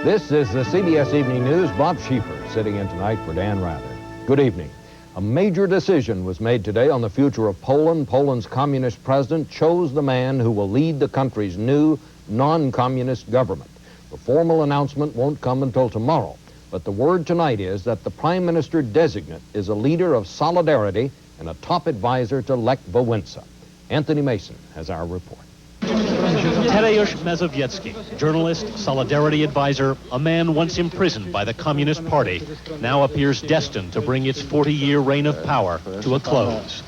This is the CBS Evening News. Bob Schieffer sitting in tonight for Dan Rather. Good evening. A major decision was made today on the future of Poland. Poland's communist president chose the man who will lead the country's new non-communist government. The formal announcement won't come until tomorrow, but the word tonight is that the prime minister designate is a leader of solidarity and a top advisor to Lech Wałęsa. Anthony Mason has our report. Tadeusz Mazowiecki, journalist, solidarity advisor, a man once imprisoned by the Communist Party, now appears destined to bring its 40-year reign of power to a close.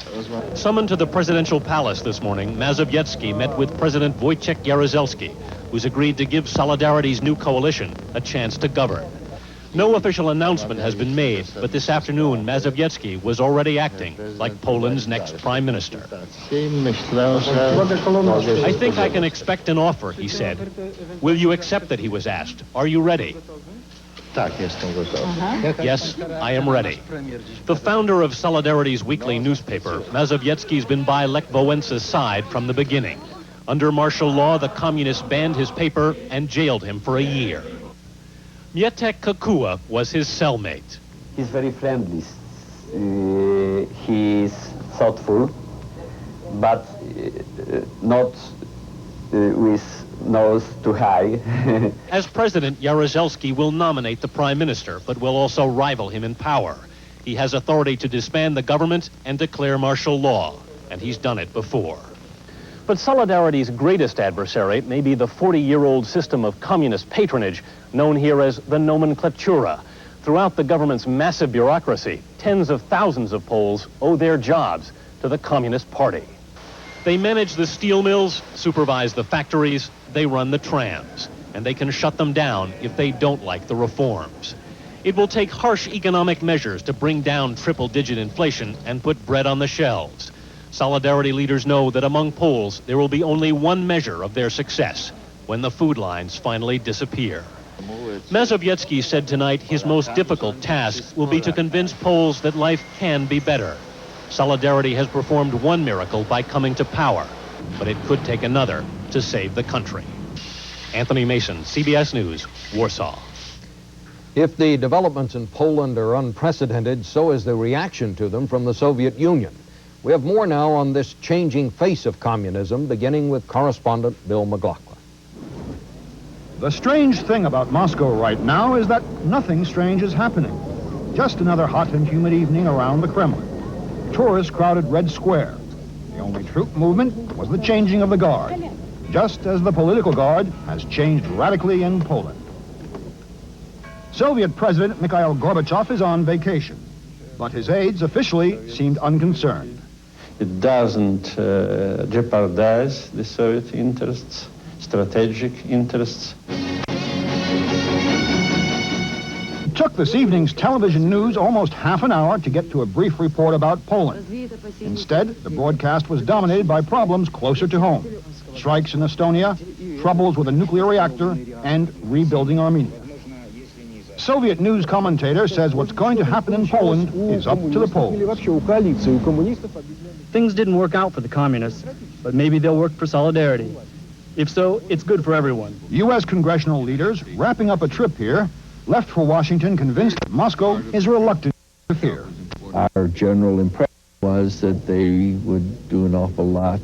Summoned to the presidential palace this morning, Mazowiecki met with President Wojciech Jaruzelski, who's agreed to give Solidarity's new coalition a chance to govern. No official announcement has been made, but this afternoon Mazowiecki was already acting like Poland's next prime minister. I think I can expect an offer, he said. Will you accept it, he was asked. Are you ready? Yes, I am ready. The founder of Solidarity's weekly newspaper, Mazowiecki's been by Lech Wałęsa's side from the beginning. Under martial law, the communists banned his paper and jailed him for a year. Mietek Kakua was his cellmate. He's very friendly. He's thoughtful, but not with nose too high. As president, Jaruzelski will nominate the prime minister, but will also rival him in power. He has authority to disband the government and declare martial law, and he's done it before. But Solidarity's greatest adversary may be the 40-year-old system of communist patronage known here as the nomenklatura. Throughout the government's massive bureaucracy, tens of thousands of Poles owe their jobs to the Communist Party. They manage the steel mills, supervise the factories, they run the trams, and they can shut them down if they don't like the reforms. It will take harsh economic measures to bring down triple-digit inflation and put bread on the shelves. Solidarity leaders know that among Poles, there will be only one measure of their success, when the food lines finally disappear. Mazowiecki said tonight his most difficult task will be to convince Poles that life can be better. Solidarity has performed one miracle by coming to power, but it could take another to save the country. Anthony Mason, CBS News, Warsaw. If the developments in Poland are unprecedented, so is the reaction to them from the Soviet Union. We have more now on this changing face of communism, beginning with correspondent Bill McLaughlin. The strange thing about Moscow right now is that nothing strange is happening. Just another hot and humid evening around the Kremlin. Tourists crowded Red Square. The only troop movement was the changing of the guard, just as the political guard has changed radically in Poland. Soviet President Mikhail Gorbachev is on vacation, but his aides officially seemed unconcerned. It doesn't jeopardize the Soviet interests, strategic interests. It took this evening's television news almost half an hour to get to a brief report about Poland. Instead, the broadcast was dominated by problems closer to home. Strikes in Estonia, troubles with a nuclear reactor, and rebuilding Armenia. Soviet news commentator says what's going to happen in Poland is up to the Poles. Things didn't work out for the communists, but maybe they'll work for Solidarity. If so, it's good for everyone. U.S. congressional leaders, wrapping up a trip here, left for Washington convinced that Moscow is reluctant to interfere. Our general impression was that they would do an awful lot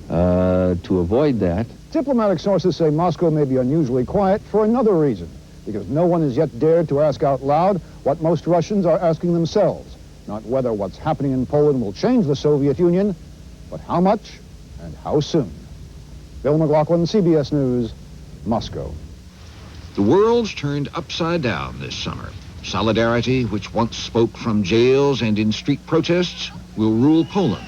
to avoid that. Diplomatic sources say Moscow may be unusually quiet for another reason, because no one has yet dared to ask out loud what most Russians are asking themselves. Not whether what's happening in Poland will change the Soviet Union, but how much and how soon. Bill McLaughlin, CBS News, Moscow. The world's turned upside down this summer. Solidarity, which once spoke from jails and in street protests, will rule Poland.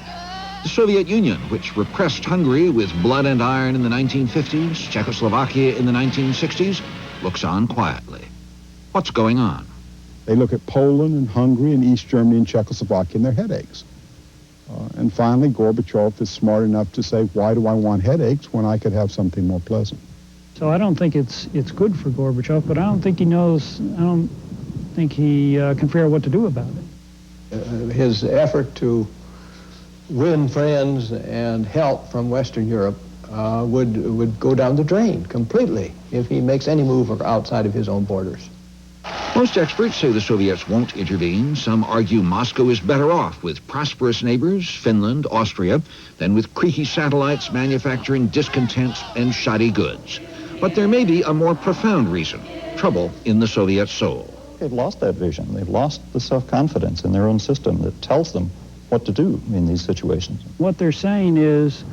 The Soviet Union, which repressed Hungary with blood and iron in the 1950s, Czechoslovakia in the 1960s, looks on quietly. What's going on? They look at Poland and Hungary and East Germany and Czechoslovakia and their headaches. And finally, Gorbachev is smart enough to say, why do I want headaches when I could have something more pleasant? So I don't think it's good for Gorbachev, but I don't think he knows, I don't think he can figure out what to do about it. His effort to win friends and help from Western Europe would go down the drain completely if he makes any move outside of his own borders. Most experts say the Soviets won't intervene. Some argue Moscow is better off with prosperous neighbors, Finland, Austria, than with creaky satellites manufacturing discontent and shoddy goods. But there may be a more profound reason: trouble in the Soviet soul. They've lost that vision. They've lost the self-confidence in their own system that tells them what to do in these situations. What they're saying is,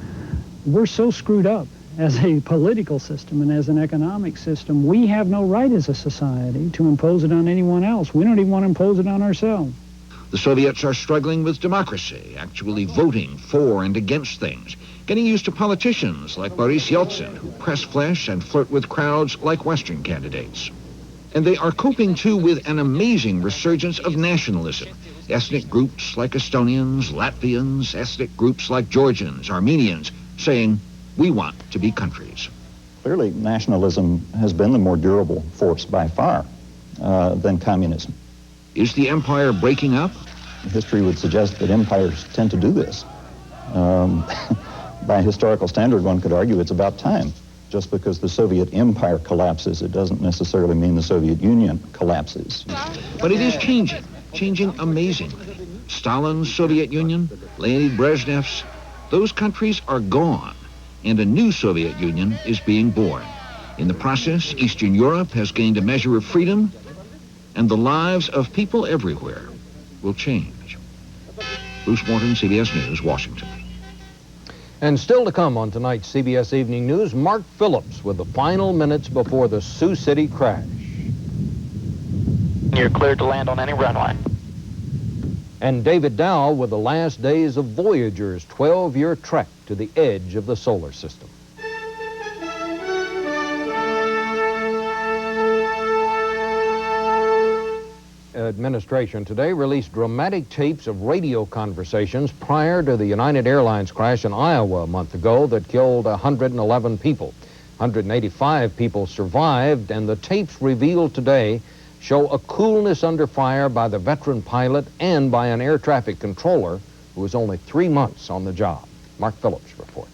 we're so screwed up as a political system and as an economic system, we have no right as a society to impose it on anyone else. We don't even want to impose it on ourselves. The Soviets are struggling with democracy, actually voting for and against things, getting used to politicians like Boris Yeltsin, who press flesh and flirt with crowds like Western candidates. And they are coping, too, with an amazing resurgence of nationalism. Ethnic groups like Estonians, Latvians, ethnic groups like Georgians, Armenians, saying, we want to be countries. Clearly, nationalism has been the more durable force by far than communism. Is the empire breaking up? History would suggest that empires tend to do this. By historical standard, one could argue it's about time. Just because the Soviet empire collapses, it doesn't necessarily mean the Soviet Union collapses. But it is changing amazingly. Stalin's Soviet Union, Leonid Brezhnev's, those countries are gone, and a new Soviet Union is being born. In the process, Eastern Europe has gained a measure of freedom, and the lives of people everywhere will change. Bruce Morton, CBS News, Washington. And still to come on tonight's CBS Evening News, Mark Phillips with the final minutes before the Sioux City crash. You're cleared to land on any runway. And David Dow with the last days of Voyager's 12-year trek to the edge of the solar system. Administration today released dramatic tapes of radio conversations prior to the United Airlines crash in Iowa a month ago that killed 111 people. 185 people survived, and the tapes revealed today show a coolness under fire by the veteran pilot and by an air traffic controller who was only 3 months on the job. Mark Phillips reports.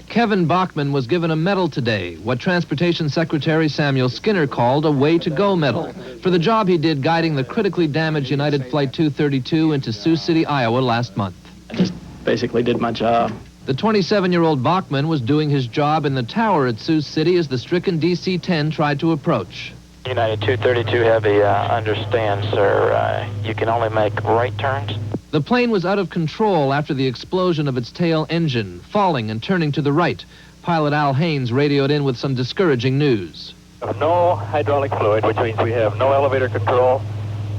Kevin Bachman was given a medal today, what Transportation Secretary Samuel Skinner called a way-to-go medal, for the job he did guiding the critically damaged United Flight 232 into Sioux City, Iowa last month. I just basically did my job. The 27-year-old Bachman was doing his job in the tower at Sioux City as the stricken DC-10 tried to approach. United 232 Heavy, understand, sir, you can only make right turns? The plane was out of control after the explosion of its tail engine, falling and turning to the right. Pilot Al Haynes radioed in with some discouraging news. No hydraulic fluid, which means we have no elevator control,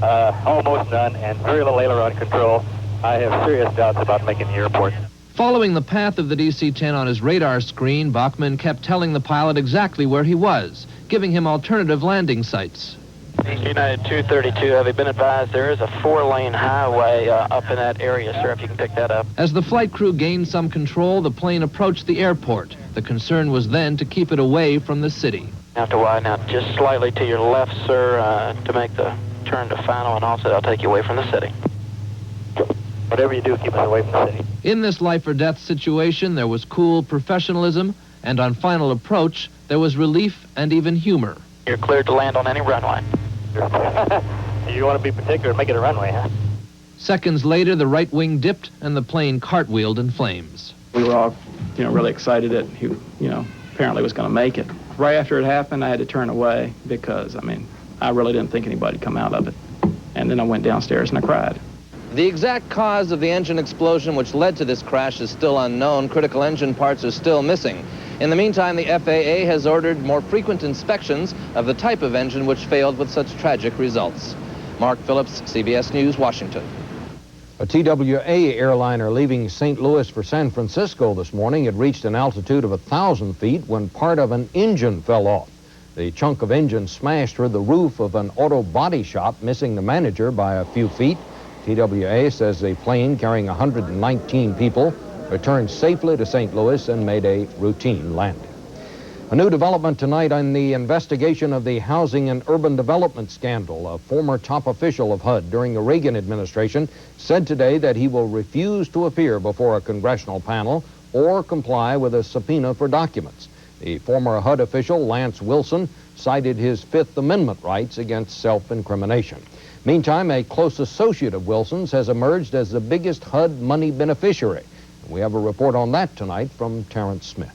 almost none, and very little aileron control. I have serious doubts about making the airport. Following the path of the DC-10 on his radar screen, Bachman kept telling the pilot exactly where he was, giving him alternative landing sites. United 232 Heavy, been advised there is a 4-lane highway up in that area, sir, if you can pick that up. As the flight crew gained some control, the plane approached the airport. The concern was then to keep it away from the city. Have to widen out just slightly to your left, sir, to make the turn to final, and also I'll take you away from the city. Whatever you do, keep us away from the city. In this life-or-death situation, there was cool professionalism, and on final approach, there was relief and even humor. You're cleared to land on any runway. You want to be particular and make it a runway, huh? Seconds later, the right wing dipped and the plane cartwheeled in flames. We were all, really excited that he, apparently was going to make it. Right after it happened, I had to turn away because, I really didn't think anybody'd come out of it. And then I went downstairs and I cried. The exact cause of the engine explosion which led to this crash is still unknown. Critical engine parts are still missing. In the meantime, the FAA has ordered more frequent inspections of the type of engine which failed with such tragic results. Mark Phillips, CBS News, Washington. A TWA airliner leaving St. Louis for San Francisco this morning had reached an altitude of 1,000 feet when part of an engine fell off. The chunk of engine smashed through the roof of an auto body shop, missing the manager by a few feet. TWA says the plane carrying 119 people returned safely to St. Louis and made a routine landing. A new development tonight on the investigation of the housing and urban development scandal. A former top official of HUD during the Reagan administration said today that he will refuse to appear before a congressional panel or comply with a subpoena for documents. The former HUD official, Lance Wilson, cited his Fifth Amendment rights against self-incrimination. Meantime, a close associate of Wilson's has emerged as the biggest HUD money beneficiary. We have a report on that tonight from Terrence Smith.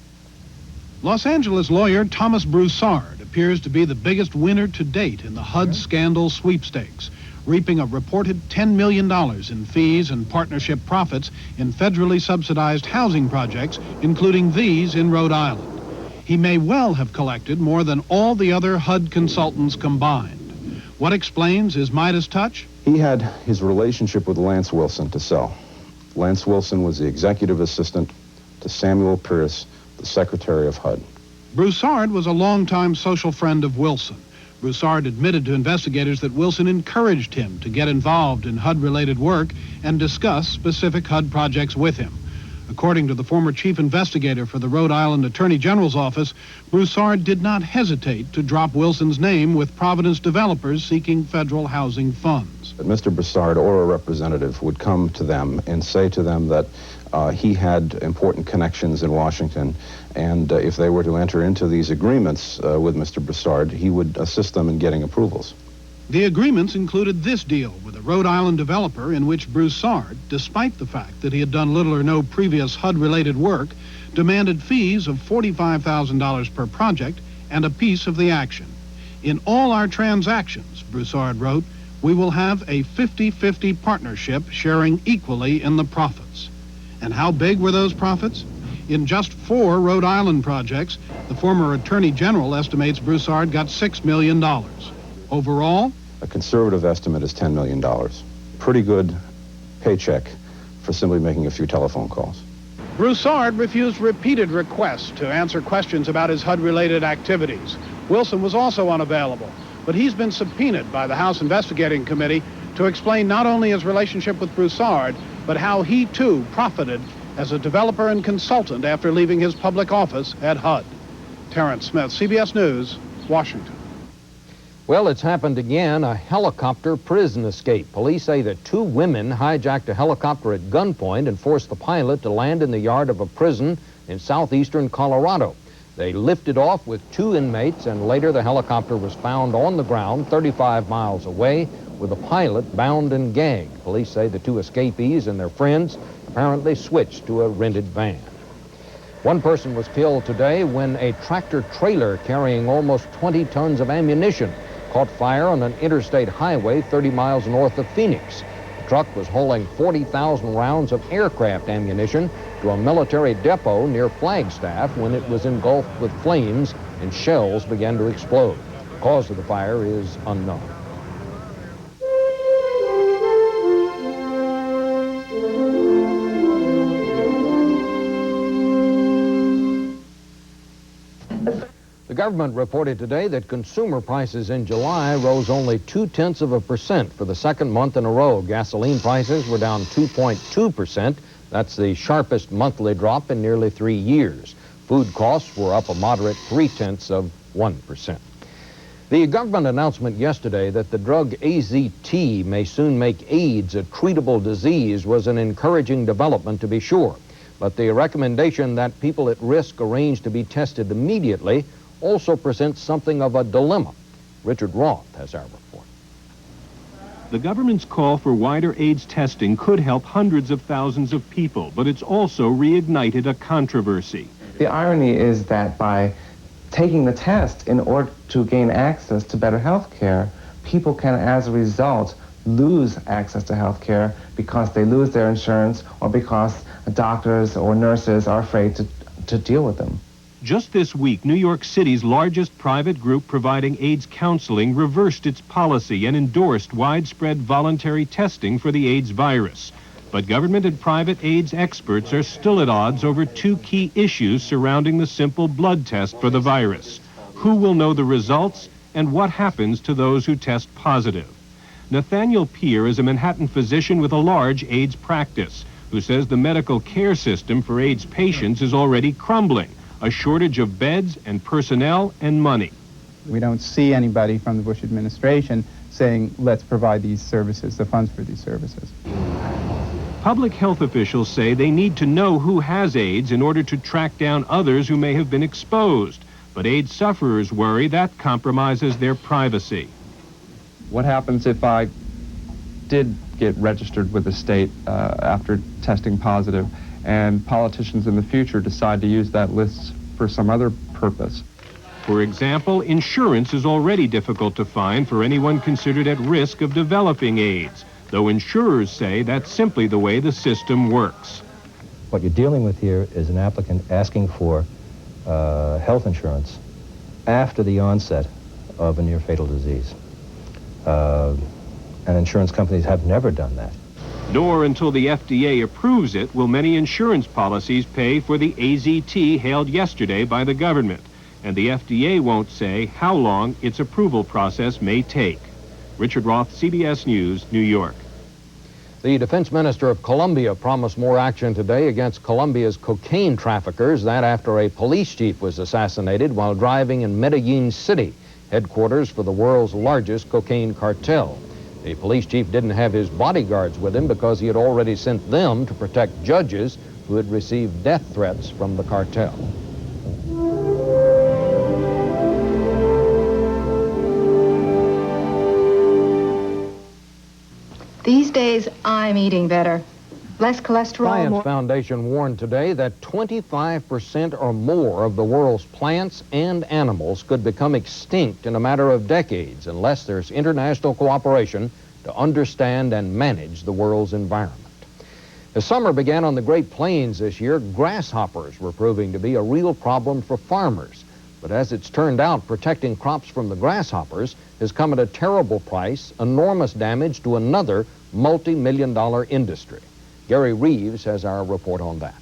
Los Angeles lawyer Thomas Broussard appears to be the biggest winner to date in the HUD scandal sweepstakes, reaping a reported $10 million in fees and partnership profits in federally subsidized housing projects, including these in Rhode Island. He may well have collected more than all the other HUD consultants combined. What explains his Midas touch? He had his relationship with Lance Wilson to sell. Lance Wilson was the executive assistant to Samuel Pierce, the secretary of HUD. Broussard was a longtime social friend of Wilson. Broussard admitted to investigators that Wilson encouraged him to get involved in HUD-related work and discuss specific HUD projects with him. According to the former chief investigator for the Rhode Island Attorney General's office, Broussard did not hesitate to drop Wilson's name with Providence developers seeking federal housing funds. Mr. Broussard or a representative would come to them and say to them that he had important connections in Washington, and if they were to enter into these agreements with Mr. Broussard, he would assist them in getting approvals. The agreements included this deal with a Rhode Island developer in which Broussard, despite the fact that he had done little or no previous HUD-related work, demanded fees of $45,000 per project and a piece of the action. In all our transactions, Broussard wrote, we will have a 50-50 partnership sharing equally in the profits. And how big were those profits? In just 4 Rhode Island projects, the former Attorney General estimates Broussard got $6 million. Overall, a conservative estimate is $10 million. Pretty good paycheck for simply making a few telephone calls. Broussard refused repeated requests to answer questions about his HUD-related activities. Wilson was also unavailable, but he's been subpoenaed by the House Investigating Committee to explain not only his relationship with Broussard, but how he too profited as a developer and consultant after leaving his public office at HUD. Terrence Smith, CBS News, Washington. Well, it's happened again, a helicopter prison escape. Police say that 2 women hijacked a helicopter at gunpoint and forced the pilot to land in the yard of a prison in southeastern Colorado. They lifted off with 2 inmates, and later the helicopter was found on the ground 35 miles away with the pilot bound and gagged. Police say the 2 escapees and their friends apparently switched to a rented van. One person was killed today when a tractor-trailer carrying almost 20 tons of ammunition caught fire on an interstate highway 30 miles north of Phoenix. The truck was hauling 40,000 rounds of aircraft ammunition to a military depot near Flagstaff when it was engulfed with flames and shells began to explode. The cause of the fire is unknown. The government reported today that consumer prices in July rose only 0.2% for the second month in a row. Gasoline prices were down 2.2%. That's the sharpest monthly drop in nearly 3 years. Food costs were up a moderate 0.3%. The government announcement yesterday that the drug AZT may soon make AIDS a treatable disease was an encouraging development, to be sure. But the recommendation that people at risk arrange to be tested immediately also presents something of a dilemma. Richard Roth has our report. The government's call for wider AIDS testing could help hundreds of thousands of people, but it's also reignited a controversy. The irony is that by taking the test in order to gain access to better health care, people can, as a result, lose access to health care because they lose their insurance or because doctors or nurses are afraid to deal with them. Just this week, New York City's largest private group providing AIDS counseling reversed its policy and endorsed widespread voluntary testing for the AIDS virus. But government and private AIDS experts are still at odds over 2 key issues surrounding the simple blood test for the virus. Who will know the results, and what happens to those who test positive? Nathaniel Peer is a Manhattan physician with a large AIDS practice who says the medical care system for AIDS patients is already crumbling. A shortage of beds and personnel and money. We don't see anybody from the Bush administration saying, let's provide these services, the funds for these services. Public health officials say they need to know who has AIDS in order to track down others who may have been exposed. But AIDS sufferers worry that compromises their privacy. What happens if I did get registered with the state after testing positive, and politicians in the future decide to use that list for some other purpose? For example, insurance is already difficult to find for anyone considered at risk of developing AIDS, though insurers say that's simply the way the system works. What you're dealing with here is an applicant asking for health insurance after the onset of a near-fatal disease. And insurance companies have never done that. Nor until the FDA approves it will many insurance policies pay for the AZT hailed yesterday by the government. And the FDA won't say how long its approval process may take. Richard Roth, CBS News, New York. The defense minister of Colombia promised more action today against Colombia's cocaine traffickers, that after a police chief was assassinated while driving in Medellin City, headquarters for the world's largest cocaine cartel. The police chief didn't have his bodyguards with him because he had already sent them to protect judges who had received death threats from the cartel. These days, I'm eating better. Less cholesterol, Science more... Foundation warned today that 25% or more of the world's plants and animals could become extinct in a matter of decades unless there's international cooperation to understand and manage the world's environment. As summer began on the Great Plains this year, grasshoppers were proving to be a real problem for farmers. But as it's turned out, protecting crops from the grasshoppers has come at a terrible price, enormous damage to another multi-million-dollar industry. Gary Reeves has our report on that.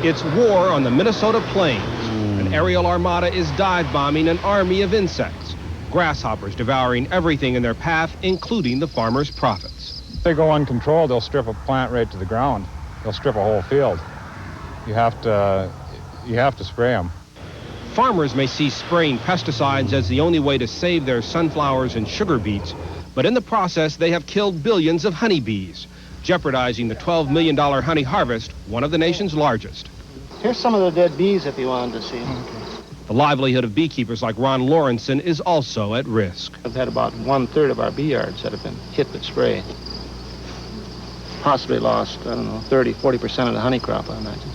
It's war on the Minnesota plains. An aerial armada is dive bombing an army of insects. Grasshoppers devouring everything in their path, including the farmers' profits. If they go uncontrolled, they'll strip a plant right to the ground. They'll strip a whole field. You have to spray them. Farmers may see spraying pesticides as the only way to save their sunflowers and sugar beets, but in the process they have killed billions of honeybees, jeopardizing the $12 million honey harvest, one of the nation's largest. Here's some of the dead bees if you wanted to see them. The livelihood of beekeepers like Ron Lawrenson is also at risk. I've had about 1/3 of our bee yards that have been hit with spray. Possibly lost, 30, 40% of the honey crop, I imagine.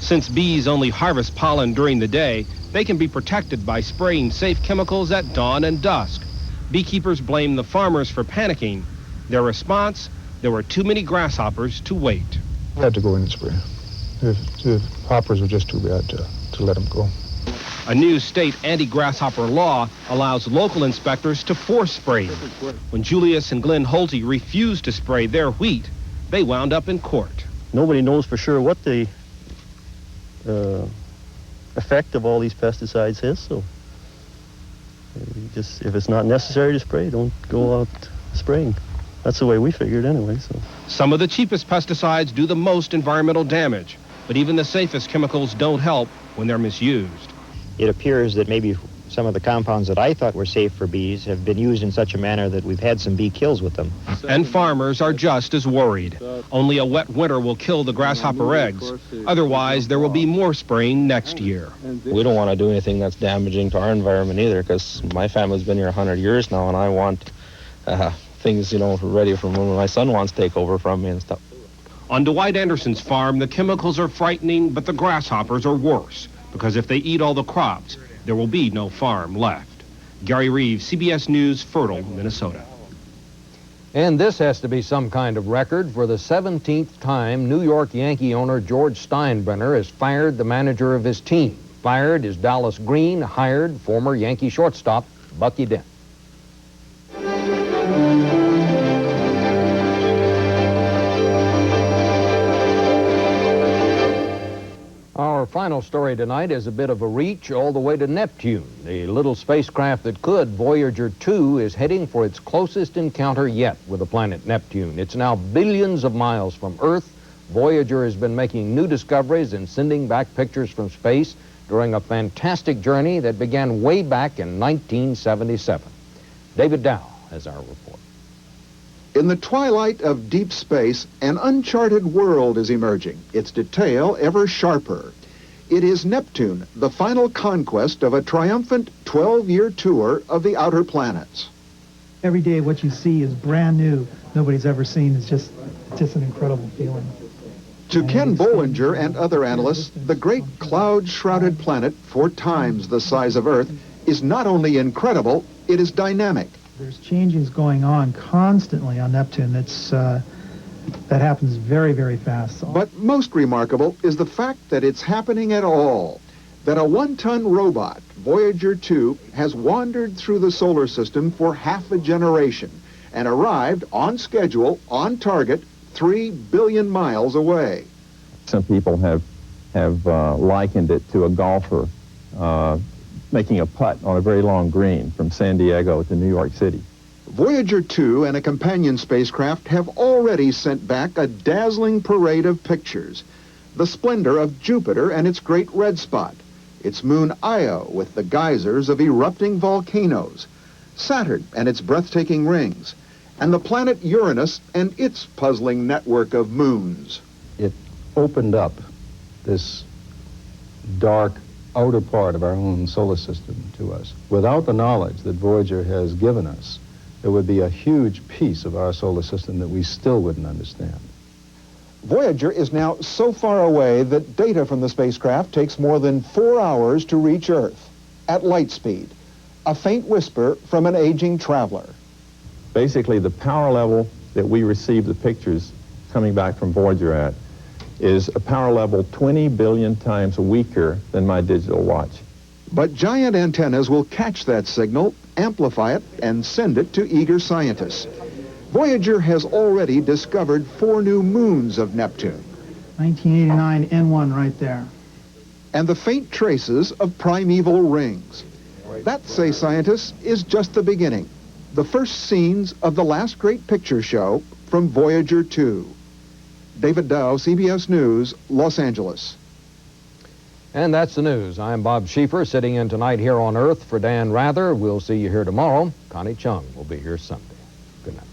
Since bees only harvest pollen during the day, they can be protected by spraying safe chemicals at dawn and dusk. Beekeepers blame the farmers for panicking. Their response, there were too many grasshoppers to wait. I had to go in and spray. The hoppers were just too bad to let them go. A new state anti-grasshopper law allows local inspectors to force spraying. When Julius and Glenn Holte refused to spray their wheat, they wound up in court. Nobody knows for sure what the effect of all these pesticides is, so just if it's not necessary to spray, don't go out spraying. That's the way we figured anyway. So some of the cheapest pesticides do the most environmental damage, but even the safest chemicals don't help when they're misused. It appears that maybe some of the compounds that I thought were safe for bees have been used in such a manner that we've had some bee kills with them. And farmers are just as worried. Only a wet winter will kill the grasshopper eggs. Otherwise, there will be more spraying next year. We don't want to do anything that's damaging to our environment either, because my family's been here 100 years now, and I want things, ready for when my son wants to take over from me and stuff. On Dwight Anderson's farm, the chemicals are frightening, but the grasshoppers are worse, because if they eat all the crops, there will be no farm left. Gary Reeves, CBS News, Fertile, Minnesota. And this has to be some kind of record. For the 17th time, New York Yankee owner George Steinbrenner has fired the manager of his team. Fired is Dallas Green, hired former Yankee shortstop Bucky Dent. Our final story tonight is a bit of a reach all the way to Neptune. The little spacecraft that could, Voyager 2, is heading for its closest encounter yet with the planet Neptune. It's now billions of miles from Earth. Voyager has been making new discoveries and sending back pictures from space during a fantastic journey that began way back in 1977. David Dow has our report. In the twilight of deep space, an uncharted world is emerging, its detail ever sharper. It is Neptune, the final conquest of a triumphant 12-year tour of the outer planets. Every day what you see is brand new. Nobody's ever seen. It's just an incredible feeling. To Ken Bollinger and other analysts, the great cloud-shrouded planet, 4 times the size of Earth, is not only incredible, it is dynamic. There's changes going on constantly on Neptune. That happens very, very fast. But most remarkable is the fact that it's happening at all. That a 1-ton robot, Voyager 2, has wandered through the solar system for half a generation and arrived on schedule, on target, 3 billion miles away. Some people have likened it to a golfer making a putt on a very long green from San Diego to New York City. Voyager 2 and a companion spacecraft have already sent back a dazzling parade of pictures. The splendor of Jupiter and its great red spot, its moon Io with the geysers of erupting volcanoes, Saturn and its breathtaking rings, and the planet Uranus and its puzzling network of moons. It opened up this dark outer part of our own solar system to us. Without the knowledge that Voyager has given us, there would be a huge piece of our solar system that we still wouldn't understand. Voyager is now so far away that data from the spacecraft takes more than 4 hours to reach Earth at light speed, a faint whisper from an aging traveler. Basically, the power level that we receive the pictures coming back from Voyager at is a power level 20 billion times weaker than my digital watch. But giant antennas will catch that signal, amplify it, and send it to eager scientists. Voyager has already discovered 4 new moons of Neptune. 1989 N1 right there. And the faint traces of primeval rings. That, say scientists, is just the beginning. The first scenes of the last great picture show from Voyager 2. David Dow, CBS News, Los Angeles. And that's the news. I'm Bob Schieffer, sitting in tonight here on Earth for Dan Rather. We'll see you here tomorrow. Connie Chung will be here Sunday. Good night.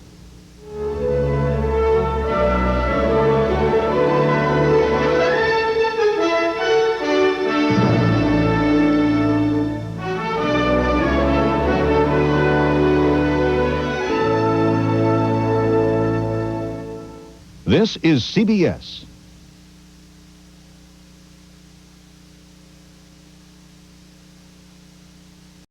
This is CBS.